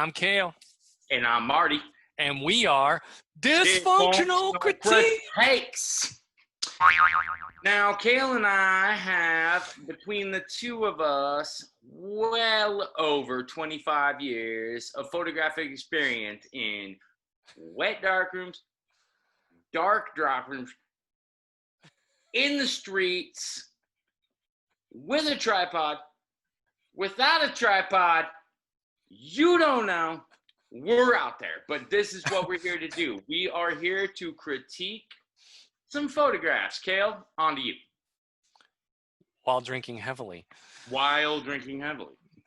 I'm Kale. And I'm Marty. And we are Dysfunctional Critiques. Now, Kale and I have, between the two of us, well over 25 years of photographic experience in wet darkrooms, dark darkrooms, in the streets, with a tripod, without a tripod. You don't know. We're out there, but this is what we're here to do. We are here to critique some photographs. Kale, on to you. While drinking heavily.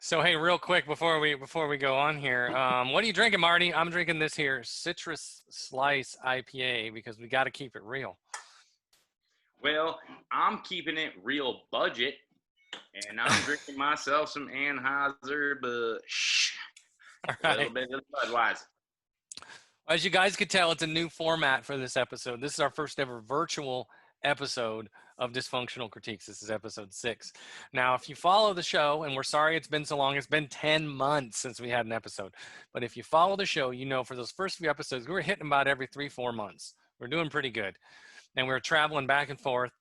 So hey, real quick before we go on here, what are you drinking, Marty? I'm drinking this here Citrus Slice IPA because we got to keep it real. Well, I'm keeping it real budget. And I'm drinking myself some Anheuser-Busch. A little bit of Budweiser. As you guys could tell, it's a new format for this episode. This is our first ever virtual episode of Dysfunctional Critiques. This is episode 6. Now, if you follow the show, and we're sorry it's been so long, it's been 10 months since we had an episode. But if you follow the show, you know for those first few episodes, we were hitting about every 3-4 months. We're doing pretty good. And we were traveling back and forth.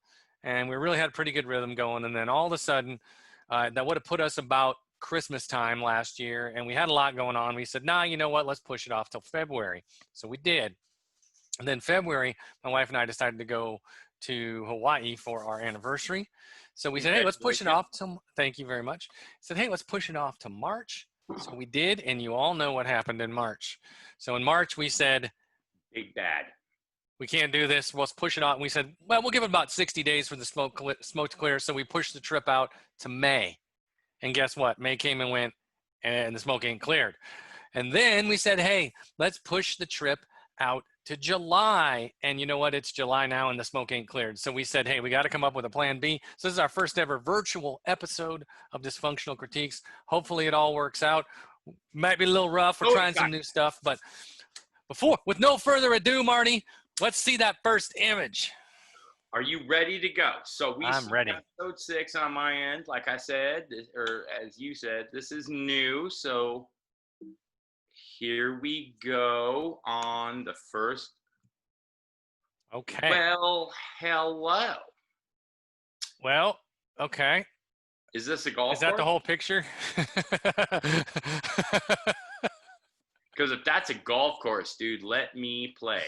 And we really had a pretty good rhythm going. And then all of a sudden, that would have put us about Christmas time last year. And we had a lot going on. We said, nah, you know what? Let's push it off till February. So we did. And then February, my wife and I decided to go to Hawaii for our anniversary. So we said, hey, let's push it off to, thank you very much. Said, hey, let's push it off to March. So we did. And you all know what happened in March. So in March, we said, big bad. We can't do this. Let's push it out. And we said, well, we'll give it about 60 days for the smoke to clear. So we pushed the trip out to May. And guess what? May came and went, and the smoke ain't cleared. And then we said, hey, let's push the trip out to July. And you know what? It's July now, and the smoke ain't cleared. So we said, hey, we got to come up with a plan B. So this is our first ever virtual episode of Dysfunctional Critiques. Hopefully it all works out. Might be a little rough. We're trying some new stuff. But with no further ado, Marty, let's see that first image. Are you ready to go? So I'm ready. Episode 6 on my end, like I said, or as you said, this is new. So here we go on the first. Okay. Well, hello. Well, okay. Is this a golf course? Is that the whole picture? Because if that's a golf course, dude, let me play.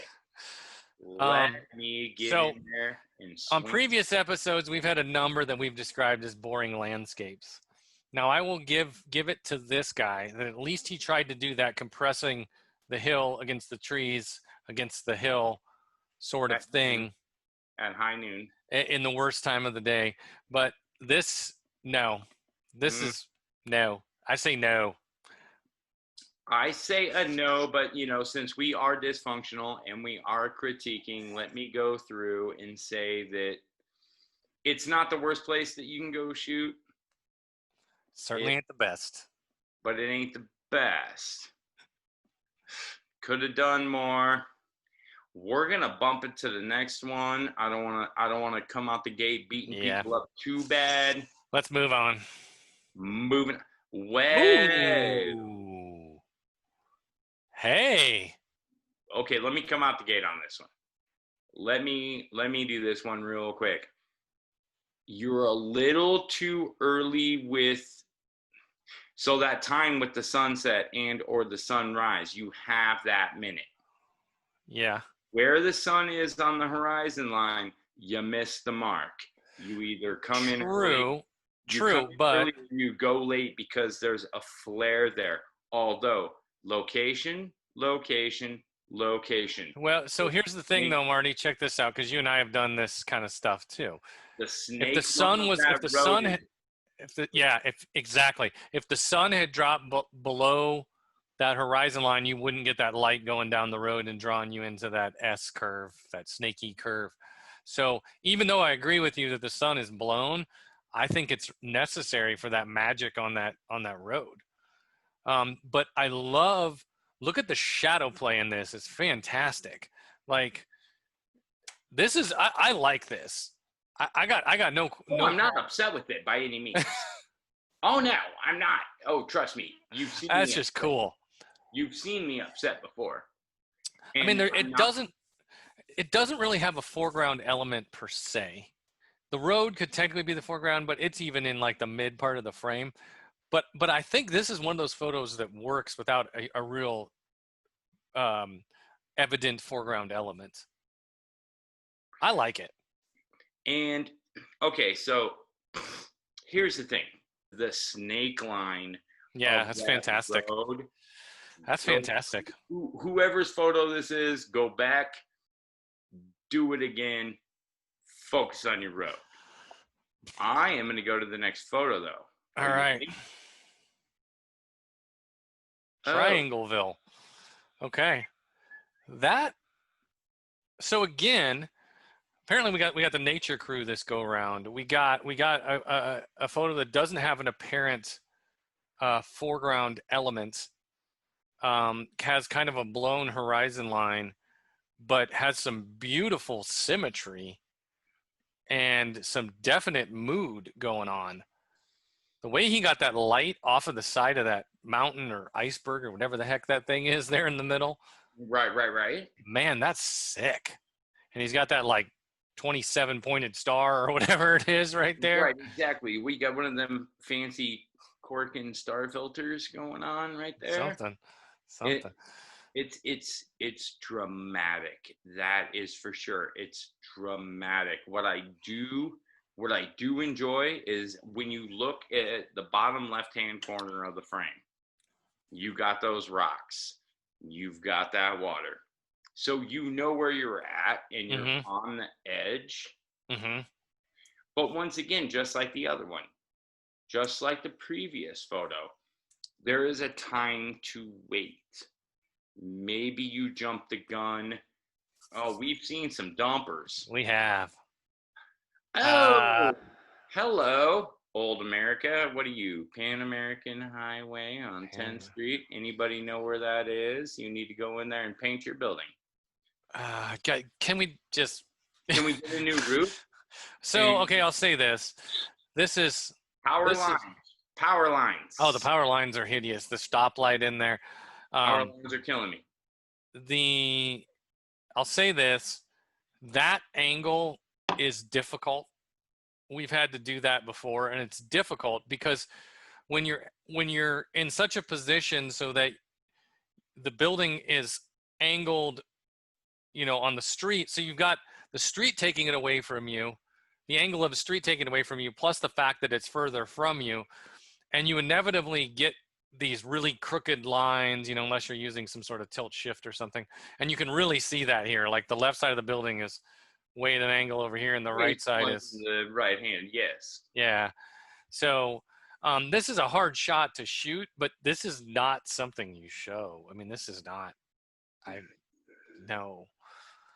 Let me get in there and swing. On previous episodes, we've had a number that we've described as boring landscapes. Now, I will give it to this guy that at least he tried to do that, compressing the hill against the trees, against the hill sort of thing. At high noon. In the worst time of the day. But this, no. This is no. I say no. I say a no, but, you know, since we are dysfunctional and we are critiquing, let me go through and say that it's not the worst place that you can go shoot. Certainly ain't the best. But it ain't the best. Could have done more. We're going to bump it to the next one. I don't want to come out the gate beating people up too bad. Let's move on. Moving. Well. Ooh. Hey. Okay, let me come out the gate on this one. Let me do this one real quick. You're a little too early with so that time with the sunset and or the sunrise, you have that minute. Yeah. Where the sun is on the horizon line, you miss the mark. You either come in early, but you go late because there's a flare there. Although location. Well, so here's the thing, though, Marty. Check this out, because you and I have done this kind of stuff too. The snake. If the sun if exactly. If the sun had dropped below that horizon line, you wouldn't get that light going down the road and drawing you into that S curve, that snaky curve. So even though I agree with you that the sun is blown, I think it's necessary for that magic on that road. But I look at the shadow play in this. It's fantastic. Like, this is, I like this. I got no. I'm not upset with it by any means. Oh no, I'm not. Oh, trust me. That's just cool. You've seen me upset before. I mean, it doesn't really have a foreground element per se. The road could technically be the foreground, but it's even in like the mid part of the frame. But I think this is one of those photos that works without a real evident foreground element. I like it. And okay, so here's the thing: the snake line. Yeah, that's fantastic. Road, that's fantastic. Whoever's photo this is, go back, do it again, focus on your road. I am going to go to the next photo, though. All right. Triangleville. Okay. So again, apparently we got the nature crew this go around. We got a photo that doesn't have an apparent foreground element. Has kind of a blown horizon line, but has some beautiful symmetry and some definite mood going on. The way he got that light off of the side of that mountain or iceberg or whatever the heck that thing is there in the middle. Right. Man, that's sick. And he's got that like 27 pointed star or whatever it is right there. Right, exactly. We got one of them fancy cork and star filters going on right there. Something. It's dramatic. That is for sure. It's dramatic. What I do enjoy is when you look at the bottom left-hand corner of the frame, you got those rocks, you've got that water. So you know where you're at and you're on the edge. Mm-hmm. But once again, just like the other one, just like the previous photo, there is a time to wait. Maybe you jump the gun. Oh, we've seen some dumpers. We have. Oh, hello, old America. What are you, Pan American Highway on 10th Street? Anybody know where that is? You need to go in there and paint your building. Can we get a new roof? So, okay, I'll say this. This is power lines. Oh, the power lines are hideous. The stoplight in there. Power lines are killing me. I'll say this. That angle is difficult. We've had to do that before, and it's difficult because when you're in such a position so that the building is angled, on the street, so you've got the street taking it away from you, the angle of the street taking it away from you, plus the fact that it's further from you, and you inevitably get these really crooked lines, unless you're using some sort of tilt shift or something. And you can really see that here. Like the left side of the building is way at an angle over here, and the right side is the right hand. Yes. Yeah. So this is a hard shot to shoot, but this is not something you show. I mean, this is not. No.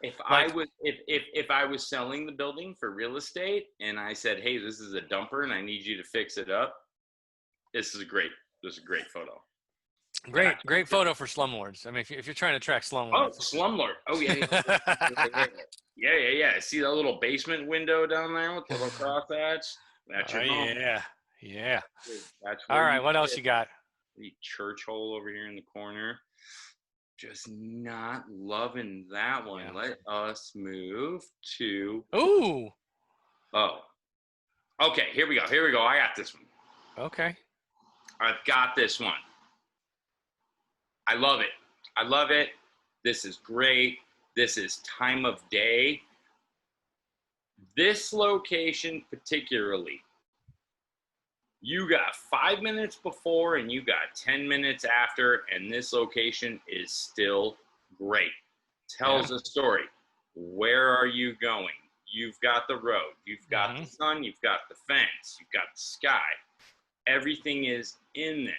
If I was selling the building for real estate and I said, "Hey, this is a dumper and I need you to fix it up," this is a great photo. Great photo for slumlords. I mean, if you're trying to track slumlords. Oh, slumlord. Oh yeah. Yeah. See that little basement window down there with the little crosshatch? That's your home. Yeah. That's all right. What else you got? The church hole over here in the corner. Just not loving that one. Yeah. Let us move to. Ooh. Oh. Okay. Here we go. I got this one. Okay. I've got this one. I love it. This is great. This is time of day. This location particularly, you got 5 minutes before and you got 10 minutes after, and this location is still great. Tells a story. Where are you going? You've got the road. You've got the sun. You've got the fence. You've got the sky. everything is in there,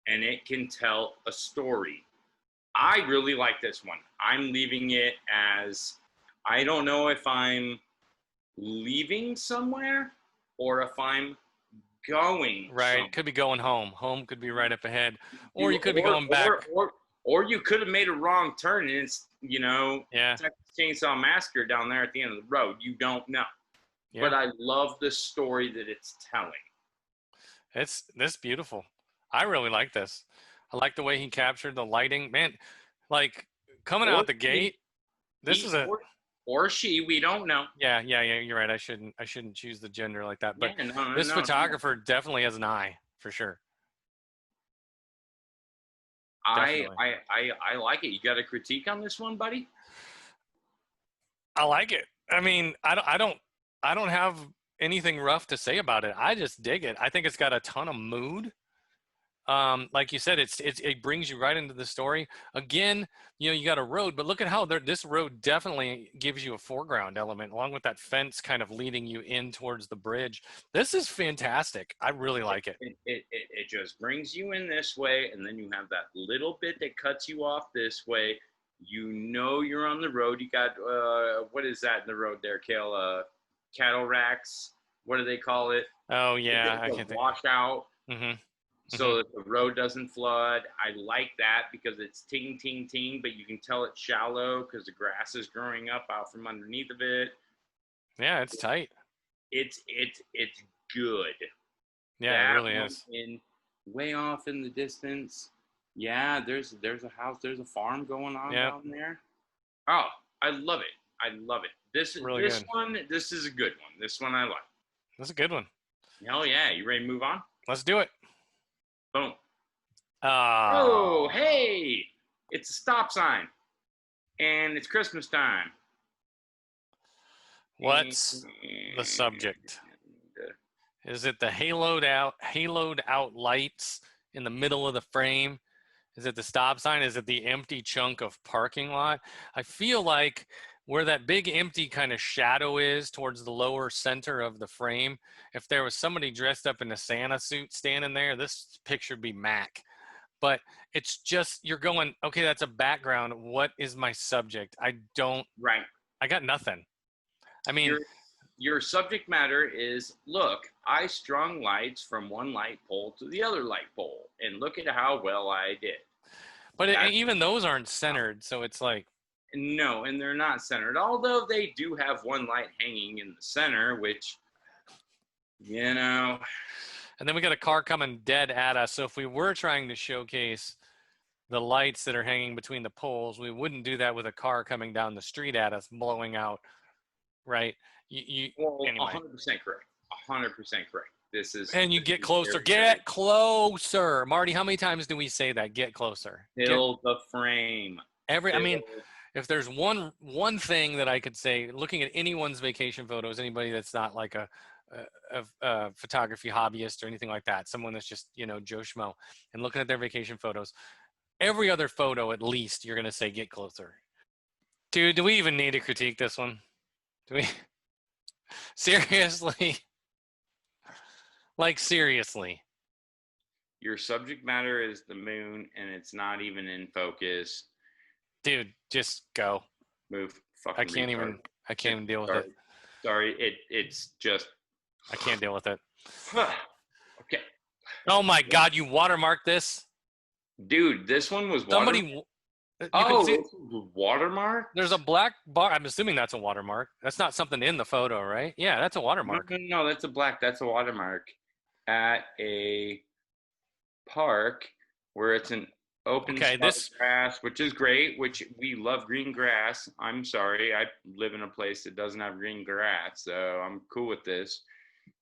and it can tell a story. I really like this one. I'm leaving it as, I don't know if I'm leaving somewhere or if I'm going Right. somewhere. Could be going home. Home could be right up ahead. Or You, you could be going back. or you could have made a wrong turn and it's, Yeah. Texas Chainsaw Massacre down there at the end of the road. You don't know. Yeah. But I love the story that it's telling. It's this beautiful. I really like this. I like the way he captured the lighting. Man, like coming out the gate, this is a or she, we don't know. yeah, you're right. I shouldn't choose the gender like that. But Yeah, this photographer definitely has an eye for sure. I like it. You got a critique on this one, buddy? I like it. I mean, I don't have anything rough to say about it. I just dig it. I think it's got a ton of mood. Like you said, it brings you right into the story. Again, you got a road, but look at how this road definitely gives you a foreground element, along with that fence kind of leading you in towards the bridge. This is fantastic. I really like it. It just brings you in this way, and then you have that little bit that cuts you off this way. You're on the road. You got what is that in the road there, Kale? Cattle racks. What do they call it? Oh yeah, I can't think. Washout. Mm-hmm. So that the road doesn't flood. I like that because it's ting, ting, ting, but you can tell it's shallow because the grass is growing up out from underneath of it. Yeah, it's tight. It's good. Yeah, that it really is. Way off in the distance. Yeah, there's a house, there's a farm going on down there. Oh, I love it. I love it. This is a good one. This one I like. That's a good one. Hell yeah. You ready to move on? Let's do it. Boom. Oh, hey, it's a stop sign, and it's Christmas time. What's the subject? Is it the haloed out lights in the middle of the frame? Is it the stop sign? Is it the empty chunk of parking lot? I feel like where that big empty kind of shadow is towards the lower center of the frame, if there was somebody dressed up in a Santa suit standing there, this picture would be Mac. But it's just, you're going, okay, that's a background. What is my subject? I got nothing. I mean, your subject matter is, look, I strung lights from one light pole to the other light pole, and look at how well I did. But even those aren't centered, so it's like. No, and they're not centered, although they do have one light hanging in the center, which, And then we got a car coming dead at us, so if we were trying to showcase the lights that are hanging between the poles, we wouldn't do that with a car coming down the street at us, blowing out, right? Anyway. 100% correct. 100% correct. And you get closer. Get closer. Marty, how many times do we say that? Get closer. Fill the frame. I mean, if there's one thing that I could say, looking at anyone's vacation photos, anybody that's not like a photography hobbyist or anything like that, someone that's just, Joe Schmo, and looking at their vacation photos, every other photo, at least, you're going to say, get closer. Dude, do we even need to critique this one? Do we? Seriously? Like, seriously. Your subject matter is the moon, and it's not even in focus. Dude, just go. Move. I can't even deal with it. Sorry, it's just. I can't deal with it. Okay. Oh my God, you watermarked this? Dude, this one was somebody. This was watermark? There's a black bar. I'm assuming that's a watermark. That's not something in the photo, right? Yeah, that's a watermark. No, that's a watermark at a park where it's an open grass, which is great, which we love green grass. I'm sorry, I live in a place that doesn't have green grass, so I'm cool with this.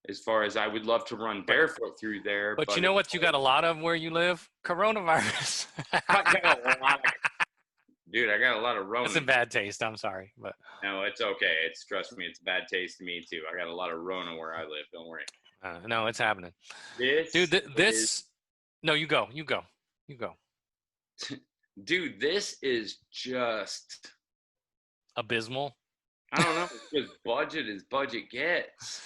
As far as I would love to run barefoot through there. But you know what you got a lot of where you live? Coronavirus. Dude, I got a lot of Rona. It's a bad taste. I'm sorry, but no, it's okay. Trust me, it's a bad taste to me too. I got a lot of Rona where I live. Don't worry. No, it's happening. No, you go. Dude, this is just abysmal. I don't know. It's just budget as budget gets.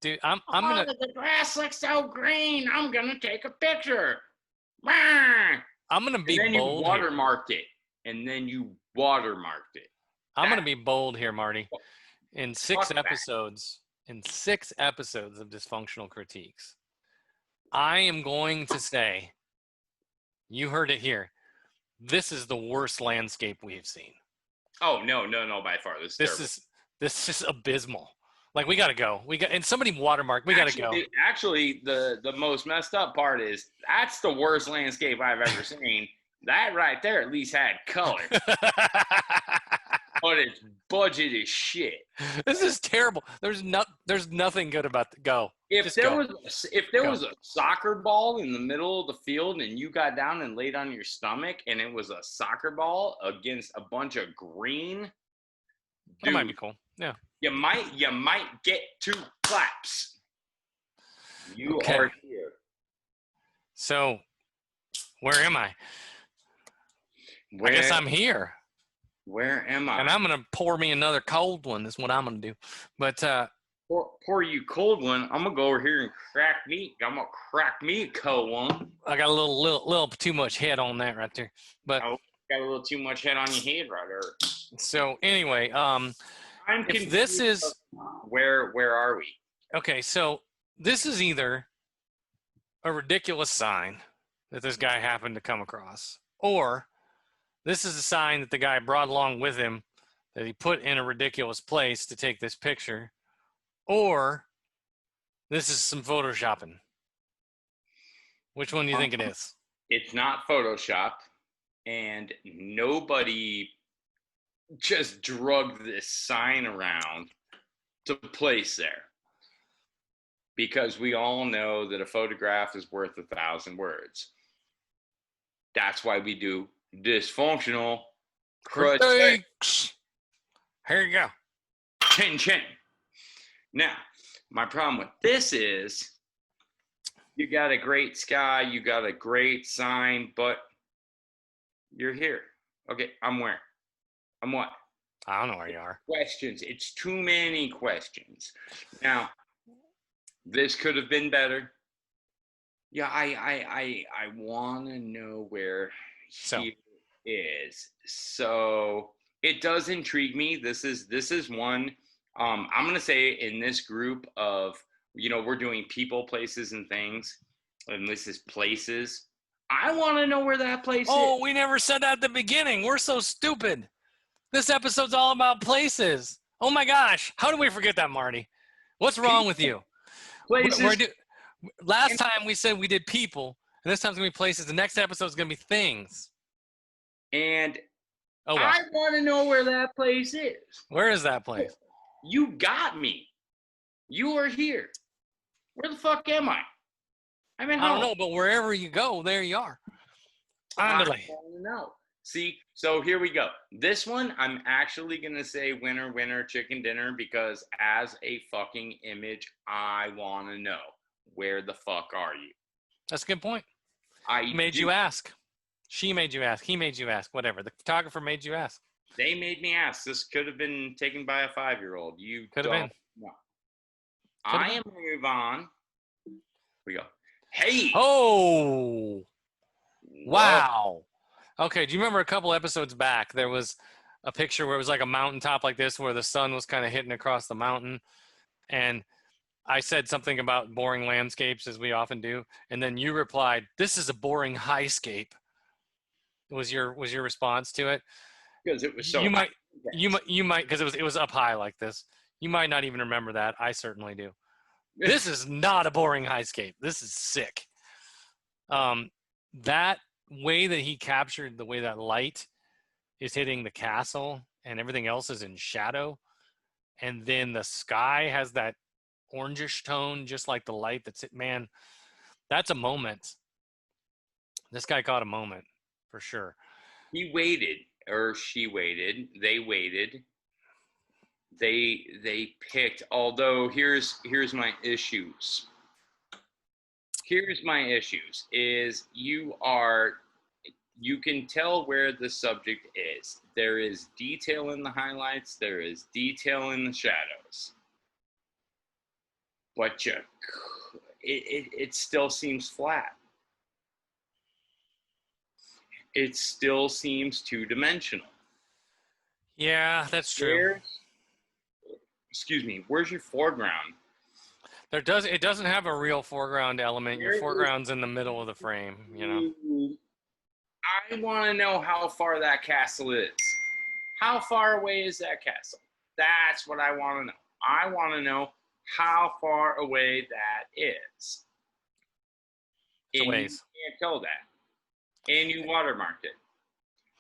Dude, I'm gonna the grass looks so green. I'm gonna take a picture. Wah! I'm gonna And be then you bold here. watermarked it. And then you watermarked it. I'm gonna be bold here, Marty. In Fuck that. in 6 episodes of Dysfunctional Critiques, I am going to say, you heard it here. This is the worst landscape we've seen. Oh no, by far. This is abysmal. Like, we gotta go. And somebody watermark. We gotta go. Actually, the most messed up part is that's the worst landscape I've ever seen. That right there at least had color. But its budget is shit. This is terrible. There's nothing good about the go. If there was a soccer ball in the middle of the field and you got down and laid on your stomach and it was a soccer ball against a bunch of green, that might be cool. Yeah. You might get 2 claps. You are here. So, where am I? I guess I'm here. Where am I? And I'm gonna pour me another cold one. That's what I'm gonna do. But pour you cold one. I'm gonna go over here and crack me. I'm gonna crack me a cold one. I got a little too much head on that right there. But I got a little too much head on your head right there. So anyway, if this is where are we? Okay, so this is either a ridiculous sign that this guy happened to come across, or this is a sign that the guy brought along with him that he put in a ridiculous place to take this picture, or this is some photoshopping. Which one do you think it is? It's not Photoshop, and nobody just drugged this sign around to place there. Because we all know that a photograph is worth 1,000 words. That's why we do Dysfunctional Critiques. Here you go. Chin chin. Now, my problem with this is you got a great sky, you got a great sign, but you're here. Okay, I'm where? I'm what? I don't know where you are. Questions. It's too many questions. Now, this could have been better. Yeah, I want to know where he is. So it does intrigue me. This is one. I'm gonna say in this group of, we're doing people, places, and things, and this is places. I want to know where that place is. Oh, we never said that at the beginning. We're so stupid. This episode's all about places. Oh my gosh, how did we forget that, Marty? What's wrong with you? Places. Last time we said we did people, and this time's gonna be places. The next episode's gonna be things. And I want to know where that place is. Where is that place? You got me. You are here. Where the fuck am I? I'm at home. I don't know, but wherever you go, there you are. I don't know. See, so here we go. This one, I'm actually going to say winner, winner, chicken dinner, because as a fucking image, I want to know, where the fuck are you? That's a good point. He made you ask. She made you ask. He made you ask. Whatever. The photographer made you ask. They made me ask. This could have been taken by a 5-year-old. You could have been. No. I am going to move on. Here we go. Hey. Oh. Wow. Okay, do you remember a couple episodes back, there was a picture where it was like a mountaintop like this where the sun was kind of hitting across the mountain, and I said something about boring landscapes, as we often do, and then you replied, "This is a boring highscape." Was your response to it? Because it was so you might because it was up high like this. You might not even remember that. I certainly do. This is not a boring highscape. This is sick. That way that he captured the way that light is hitting the castle and everything else is in shadow, and then the sky has that orangish tone just like the light that's it. Man, that's a moment. This guy caught a moment for sure. He waited, or she waited, they waited, they picked. Although here's my issues. Here's my issues is you can tell where the subject is. There is detail in the highlights. There is detail in the shadows. but it still seems flat. It still seems two-dimensional. Yeah, that's true. Where's your foreground? It doesn't have a real foreground element. Your foreground's in the middle of the frame, you know. I want to know how far that castle is. How far away is that castle? That's what I want to know. I want to know how far away that is. It's a And ways. you can't tell that. And you watermarked it.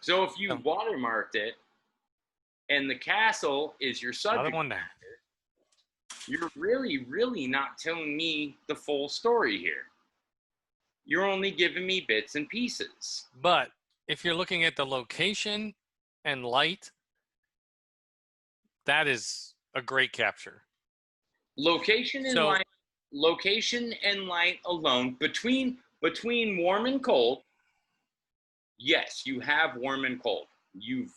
So if you watermarked it and the castle is your subject matter, you're really not telling me the full story here. You're only giving me bits and pieces. But if you're looking at the location and light, that is a great capture. Location and light alone, between warm and cold, yes, you have warm and cold. You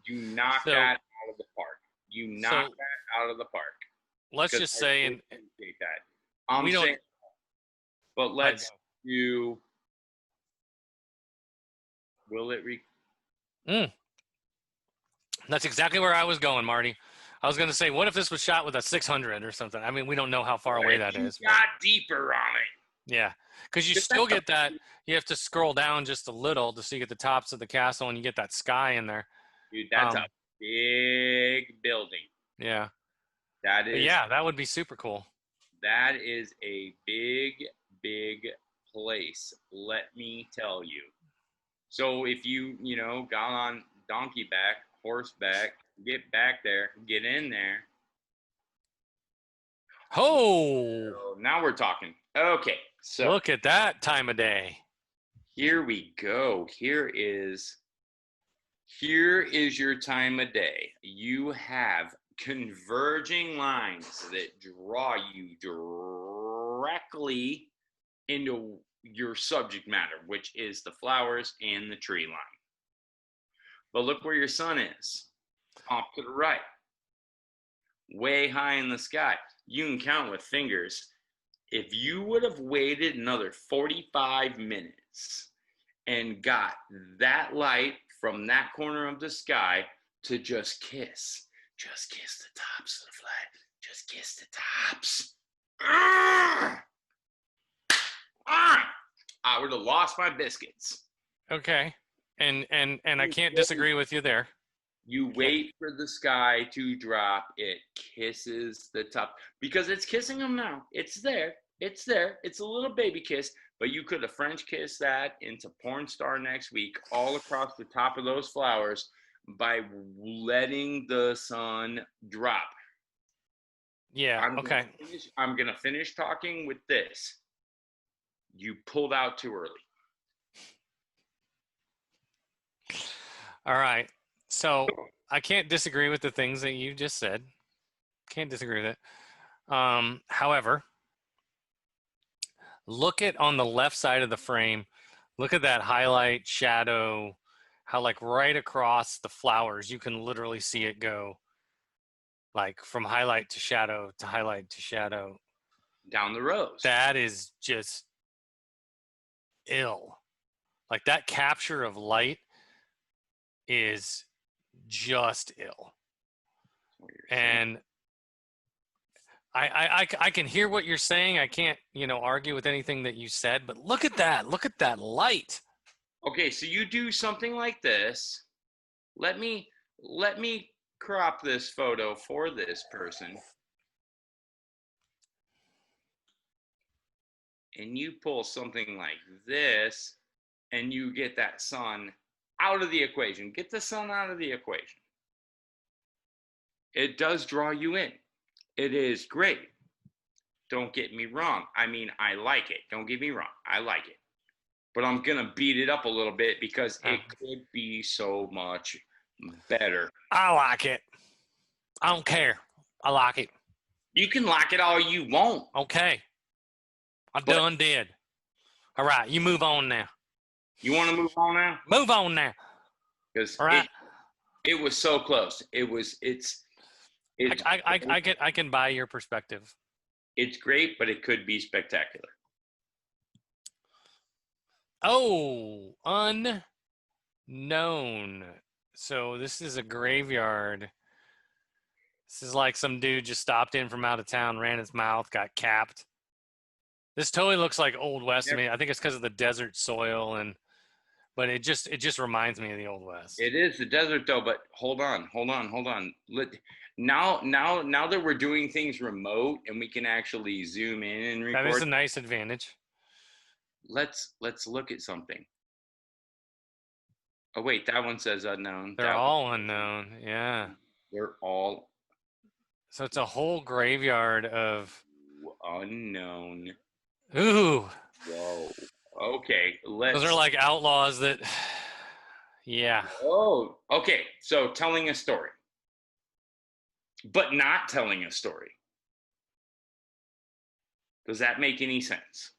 knock that out of the park. You knock that out of the park. Let's just say, and that. I'm saying, but let's do. Will it That's exactly where I was going, Marty. I was going to say, what if this was shot with a 600 or something? I mean, we don't know how far away that is. Got deeper on it. Yeah, because you still get that. You have to scroll down just a little to see at the tops of the castle, and you get that sky in there. Dude, that's a big building. Yeah. That is. Yeah, that would be super cool. That is a big place. Let me tell you. So if you got on donkey back, horseback, get back there, get in there. Oh, so now we're talking. Okay, so look at that time of day. Here we go. Here is your time of day. You have converging lines that draw you directly into your subject matter, which is the flowers and the tree line. But look where your sun is. Off to the right. Way high in the sky. You can count with fingers. If you would have waited another 45 minutes and got that light from that corner of the sky to just kiss the tops of the flag. Just kiss the tops. I would have lost my biscuits. Okay. And I can't disagree with you there. You wait for the sky to drop. It kisses the top because it's kissing them now. It's there. It's a little baby kiss, but you could have French kissed that into porn star next week all across the top of those flowers by letting the sun drop. Yeah. I'm going to finish talking with this. You pulled out too early. All right. So I can't disagree with the things that you just said. Can't disagree with it. However, look at on the left side of the frame. Look at that highlight shadow, how like right across the flowers, you can literally see it go like from highlight to shadow to highlight to shadow. Down the rows. That is just ill. Like that capture of light is just ill. And I can hear what you're saying. I can't, argue with anything that you said, but look at that. Look at that light. Okay, so you do something like this. Let me crop this photo for this person. And you pull something like this, and you get that sun out of the equation. Get the sun out of the equation. It does draw you in. It is great. Don't get me wrong. I mean, I like it. Don't get me wrong. I like it. But I'm going to beat it up a little bit because it could be so much better. I like it. I don't care. I like it. You can like it all you want. Okay. I done did. All right. You move on now. You want to move on now? Move on now. Because right. it was so close. I can buy your perspective. It's great, but it could be spectacular. Oh, unknown. So this is a graveyard. This is like some dude just stopped in from out of town, ran his mouth, got capped. This totally looks like Old West to me. I think it's because of the desert soil, but it just reminds me of the Old West. It is the desert though, but hold on. Now that we're doing things remote and we can actually zoom in and record. That is a nice advantage. Let's look at something. Oh wait, that one says unknown. They're all unknown. Yeah. They're all. So it's a whole graveyard of unknown. Ooh. Whoa. Okay. Those are like outlaws that. Yeah. Oh. Okay. So telling a story, but not telling a story. Does that make any sense?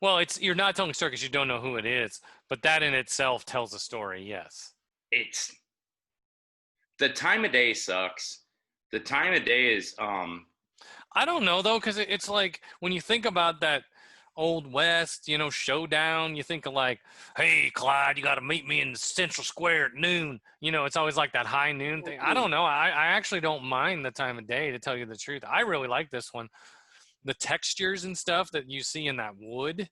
Well, you're not telling a story because you don't know who it is, but that in itself tells a story. Yes. It's the time of day sucks. The time of day is I don't know though, because it's like when you think about that Old West, showdown, you think of like, hey, Clyde, you got to meet me in the Central Square at noon. It's always like that high noon thing. I don't know. I actually don't mind the time of day, to tell you the truth. I really like this one. The textures and stuff that you see in that wood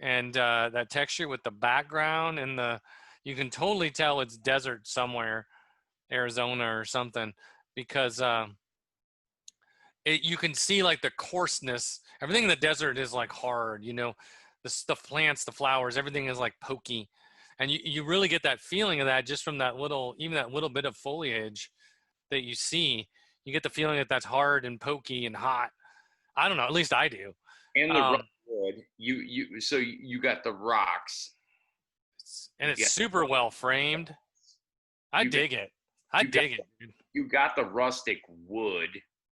and that texture with the background and you can totally tell it's desert somewhere, Arizona or something, because you can see like the coarseness. Everything in the desert is like hard, the plants, the flowers, everything is like pokey. And you really get that feeling of that just from even that little bit of foliage that you see. You get the feeling that that's hard and pokey and hot. I don't know, at least I do. And the rock wood, you got the rocks. And it's super well framed. I dig it. You got the rustic wood.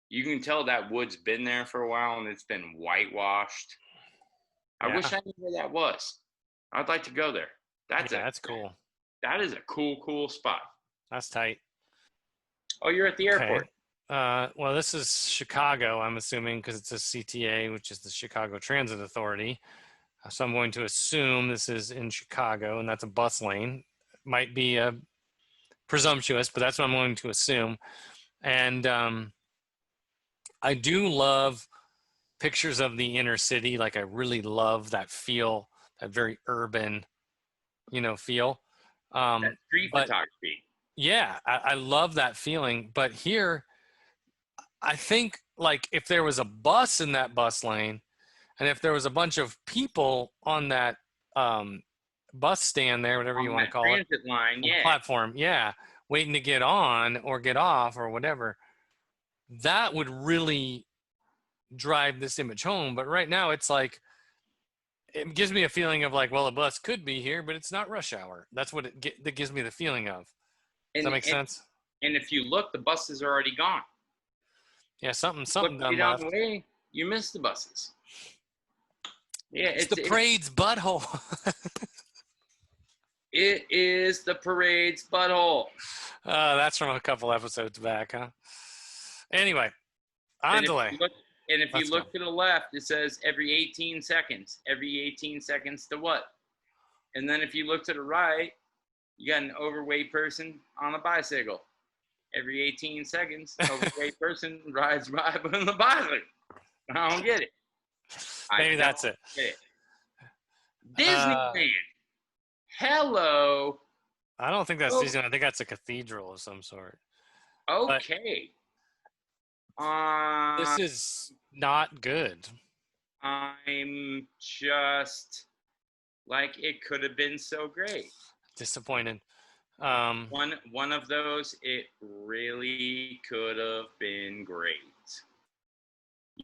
You can tell that wood's been there for a while and it's been whitewashed. I wish I knew where that was. I'd like to go there. That's cool. That is a cool spot. That's tight. Oh, you're at the airport. Well, this is Chicago, I'm assuming, because it's a CTA, which is the Chicago Transit Authority. So I'm going to assume this is in Chicago, and that's a bus lane. Might be presumptuous, but that's what I'm going to assume. And I do love pictures of the inner city. Like I really love that feel, that very urban, feel. That street photography. Yeah, I love that feeling. But here, I think like if there was a bus in that bus lane, and if there was a bunch of people on that bus stand there, whatever you want to call it, transit line, platform, waiting to get on or get off or whatever, that would really drive this image home. But right now it's like, it gives me a feeling of like, well, a bus could be here, but it's not rush hour. That's what that gives me the feeling of. Does that make sense? And if you look, the buses are already gone. Yeah, something done left. The way, you missed the buses. Yeah, it's the parade's butthole. It is the parade's butthole. That's from a couple episodes back, huh? Anyway, on delay. And if you look to the left, it says every 18 seconds. Every 18 seconds to what? And then if you look to the right, you got an overweight person on a bicycle. Every 18 seconds, an overweight person rides by on the bicycle. I don't get it. Maybe that's it. Disneyland. Hello. I don't think that's Disneyland. I think that's a cathedral of some sort. Okay. This is not good. I'm just like, it could have been so great. Disappointed. One of those, it really could have been great.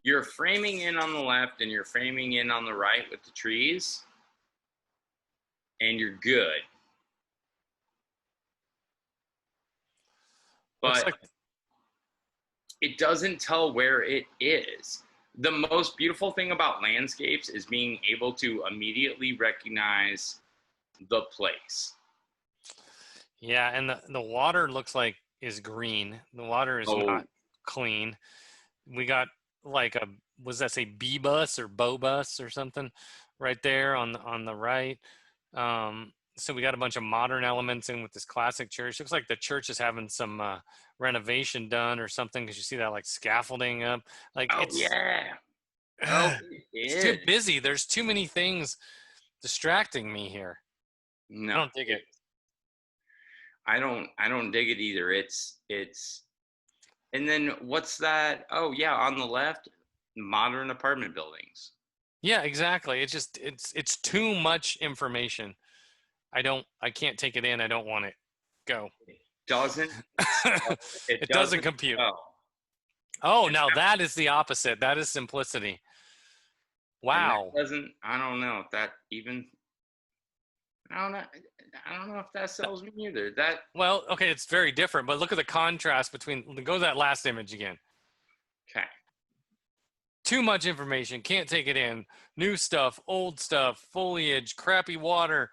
You're framing in on the left and you're framing in on the right with the trees, and you're good. But it doesn't tell where it is. The most beautiful thing about landscapes is being able to immediately recognize the place. Yeah, and the water looks like is green. The water is not clean. We got like a, was that say B bus or Bo bus or something right there on the right. So we got a bunch of modern elements in with this classic church. Looks like the church is having some renovation done or something, because you see that like scaffolding up. Like Oh it's yeah. Oh, it it's too is. busy. There's too many things distracting me here. I No, don't dig it. I don't dig it either. And then what's that? Oh yeah, on the left, modern apartment buildings. Yeah, exactly. It's just it's too much information. I can't take it in. I don't want it. Go. Doesn't It doesn't compute. go. Oh, now that is the opposite. That is simplicity. And that Wow. doesn't. I don't know if that even. I don't know. I don't know if that sells me either. That Well, okay, it's very different, but look at the contrast between, go to that last image again. okay. Too much information, can't take it in. New stuff, old stuff, foliage, crappy water,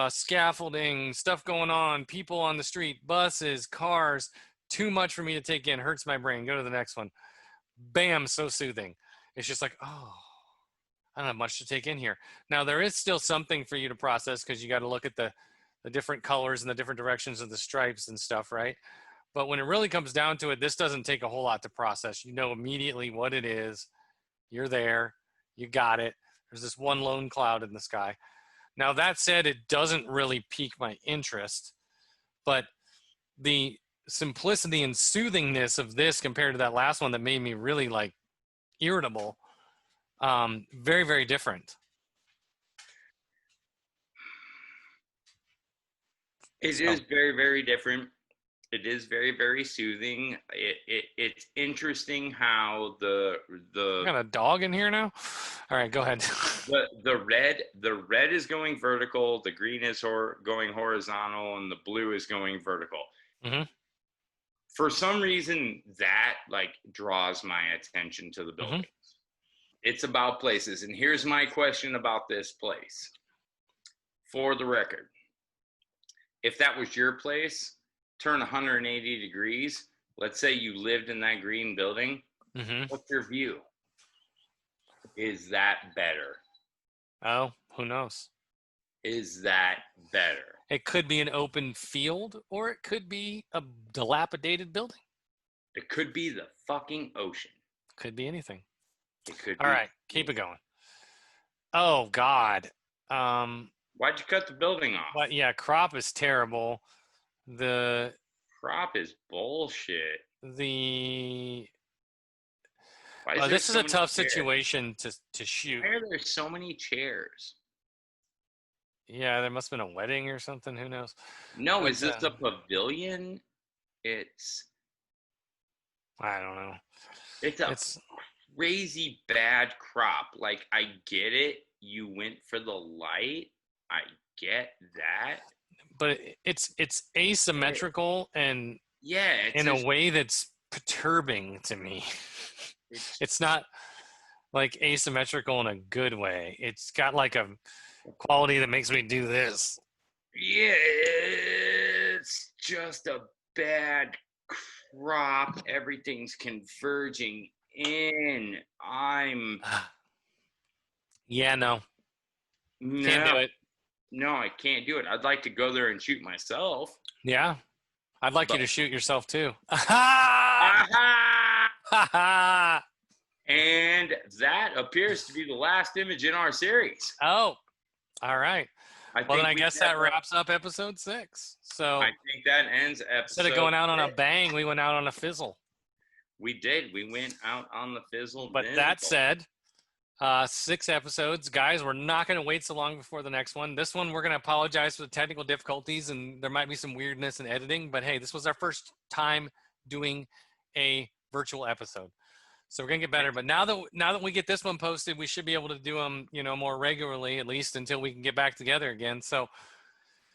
scaffolding, stuff going on, people on the street, buses, cars. Too much for me to take in, hurts my brain. Go to the next one. Bam, so soothing. It's just like, oh, I don't have much to take in here. Now, there is still something for you to process, because you got to look at the different colors and the different directions of the stripes and stuff, right? But when it really comes down to it, this doesn't take a whole lot to process. You know immediately what it is. You're there. You got it. There's this one lone cloud in the sky. Now, that said, it doesn't really pique my interest, but the simplicity and soothingness of this compared to that last one that made me really like irritable, very, very different. It is very, very different. It is very, very soothing. It's interesting how I got a dog in here now. All right, go ahead. the red is going vertical, the green is going horizontal, and the blue is going vertical. Mm-hmm. For some reason, that like draws my attention to the buildings. Mm-hmm. It's about places, and here's my question about this place. For the record, if that was your place, turn 180 degrees. Let's say you lived in that green building. Mm-hmm. What's your view? Is that better? Oh, who knows? Is that better? It could be an open field, or it could be a dilapidated building. It could be the fucking ocean. Could be anything. It could. All right, keep it going. Oh God. Why'd you cut the building off? But yeah, crop is terrible. The crop is bullshit. This is a tough situation to shoot. Why are there so many chairs? Yeah, there must have been a wedding or something. Who knows? No, is this a pavilion? I don't know. It's crazy bad crop. Like, I get it. You went for the light. I get that. But it's asymmetrical and in a way that's perturbing to me. It's not like asymmetrical in a good way. It's got like a quality that makes me do this. Yeah, it's just a bad crop. Everything's converging in. Yeah, no. Can't do it. No, I can't do it. I'd like to go there and shoot myself. Yeah. I'd like you to shoot yourself too. And that appears to be the last image in our series. Oh, all right. Then I guess that wraps up episode 6. So I think that ends episode. Instead of going out on a bang, we went out on a fizzle. We did. We went out on the fizzle. But that said, 6 episodes. Guys, we're not going to wait so long before the next one. This one, we're going to apologize for the technical difficulties, and there might be some weirdness in editing. But, hey, this was our first time doing a virtual episode. So we're going to get better. But now that we get this one posted, we should be able to do them, more regularly, at least until we can get back together again. So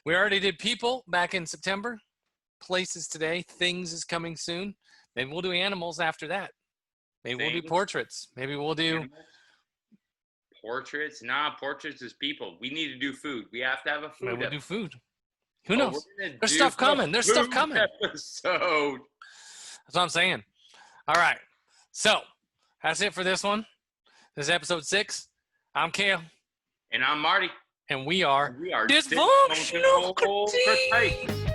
we already did people back in September. Places today. Things is coming soon. Maybe we'll do animals after that. Maybe we'll do portraits. Maybe we'll do... Portraits? Nah, portraits is people. We need to do food. We have to have a food. Maybe we'll do food. Who knows? There's stuff coming. There's stuff coming. Episode. That's what I'm saying. All right. So, That's it for this one. This is episode 6. I'm Kale. And I'm Marty. And we are We are Dysfunctional Critiques.